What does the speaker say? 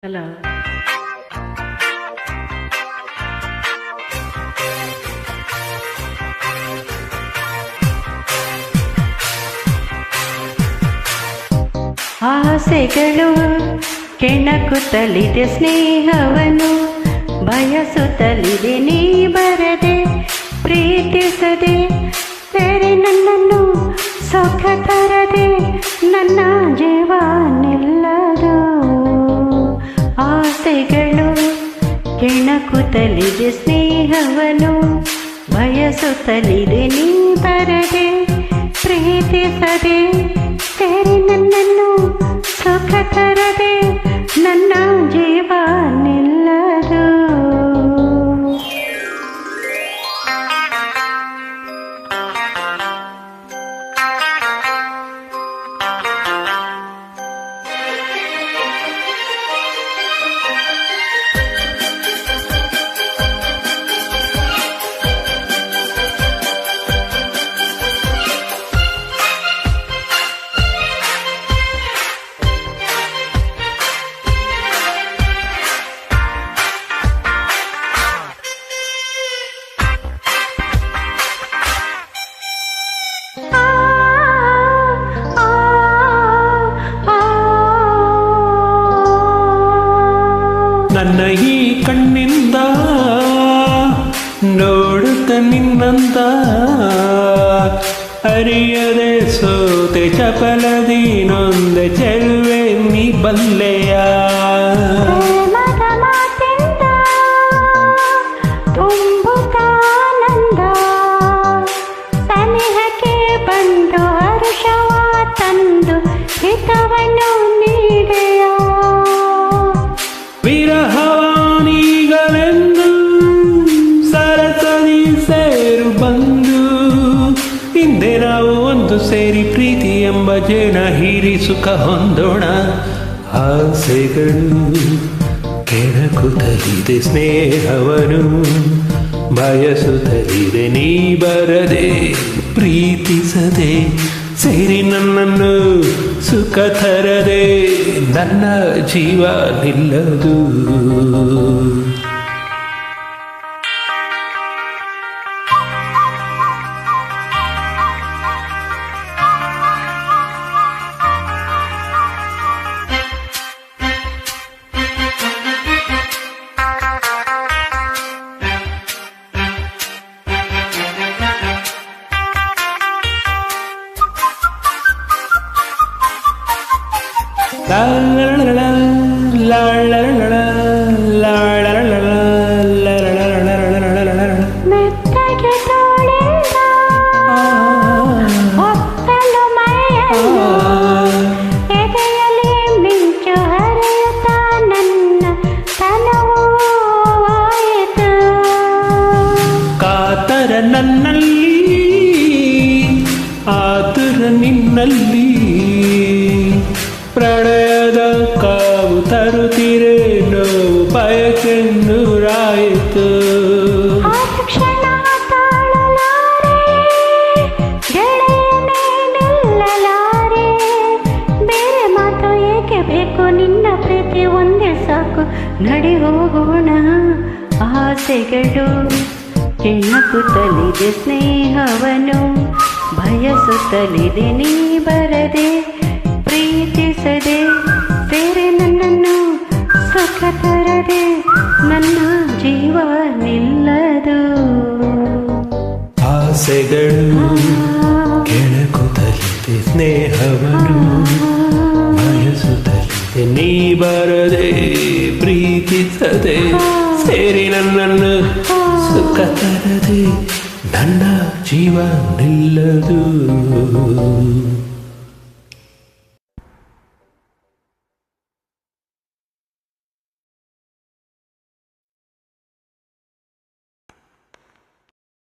Hello. ಆಸೆಗಳು ಕೆಣಕುತ್ತಲಿದೆ, ಸ್ನೇಹವನ್ನು ಬಯಸುತ್ತಲಿದೆ, ನೀ ಬರದೆ ಪ್ರೀತಿಸದೆ, ಬೇರೆ ನನ್ನನ್ನು ಸುಖ ತರದೆ, ನನ್ನ ಜೀವ ನಿಲ್ಲದು. ಆಸೆಗಳು ಕೆಣಕುತ್ತಲಿದೆ, ಸ್ನೇಹವನ್ನು ಬಯಸುತ್ತಲಿದೆ, ನೀ ಬರದೆ ಪ್ರೀತಿಸದೆ, ಬೇರೆ ನನ್ನನ್ನು ಸುಖ ತರದೆ, ನನ್ನ ಜೀವ ನಿಲ್ಲದು. ನನ್ನ ಈ ಕಣ್ಣಿಂದ ನೋಡುತ್ತ ನಿನ್ನಂದ ಅರಿಯದೆ ಸೋತೆ ಚಪಲದಿ ನೊಂದೆ ಚೆಲುವೆ ನೀ ಬಲ್ಲೆಯ. ಸನಿಹಕ್ಕೆ ಬಂದು ಹರುಷವ ತಂದು ಹಿತವನ್ನು ನೀಡೆಯ. ವಿರಹವಾನಿಗಲೆಂದು ಸರಸದಿ ಸೇರು ಬಂದು ಹಿಂದೆ ನಾವು ಒಂದು ಸೇರಿ ಪ್ರೀತಿ ಎಂಬ ಜೇನ ಹೀರಿ ಸುಖ ಹೊಂದೋಣ. ಆಸೆಗಳು ಕೆಣಕುತ್ತಲಿದೆ, ಸ್ನೇಹವನು ಬಯಸುತ್ತಲಿದೆ, ನೀ ಬರದೆ ಪ್ರೀತಿಸದೆ, ಸೇರಿ ನನ್ನನ್ನು ಸುಖ ತರದೆ, ನನ್ನ ಜೀವ ನಿಲ್ಲದು. La la la la la la la la la la. ಮೆತ್ತಗೆ ತೋಳಿಂದ ಹೊತ್ತಲು ಮೈಯನ್ನು ಎದೆಯಲ್ಲಿ ಮಿಂಚು ಹರಿಯುತ್ತ ನನ್ನ ತನವೂ ಆಯಿತು. ಕಾತರ ನನ್ನಲ್ಲಿ ಆತುರ ನಿನ್ನಲ್ಲಿ, ಪ್ರಣಯದ ಕಾವು ತರುತ್ತಿರೆ ನೋವು ಬಯಕೆ ನೂರಾಯಿತು. ಆ ಕ್ಷಣ ತಾಳಲಾರೆ, ಗೆಳೆಯನೇ ನಿಲ್ಲಲಾರೆ, ಬೇರೆ ಮಾತು ಏಕೆ ಬೇಕು, ನಿನ್ನ ಪ್ರೀತಿ ಒಂದೇ ಸಾಕು, ನಡಿ ಹೋಗೋಣ. ಆಸೆಗಳು ಕೆಣಕುತ್ತಲಿದೆ, ಸ್ನೇಹವನ್ನು ಬಯಸುತ್ತಲಿದೆ, ನೀ ಬರದೆ ಪ್ರೀತಿಸದೆ, ಬೇರೆ ನನ್ನನ್ನು ಸುಖ ತರದೆ, ನನ್ನ ಜೀವ ನಿಲ್ಲದು. ಆಸೆಗಳು ಕೆಣಕುತ್ತಲಿದೆ, ಸ್ನೇಹವನ್ನು ಬಯಸುತ್ತಲಿದೆ, ನೀ ಬರದೆ ಪ್ರೀತಿಸದೆ, ಸೇರಿ ನನ್ನನ್ನು ಸುಖ ತರದೆ, ನನ್ನ ಜೀವ ನಿಲ್ಲದು.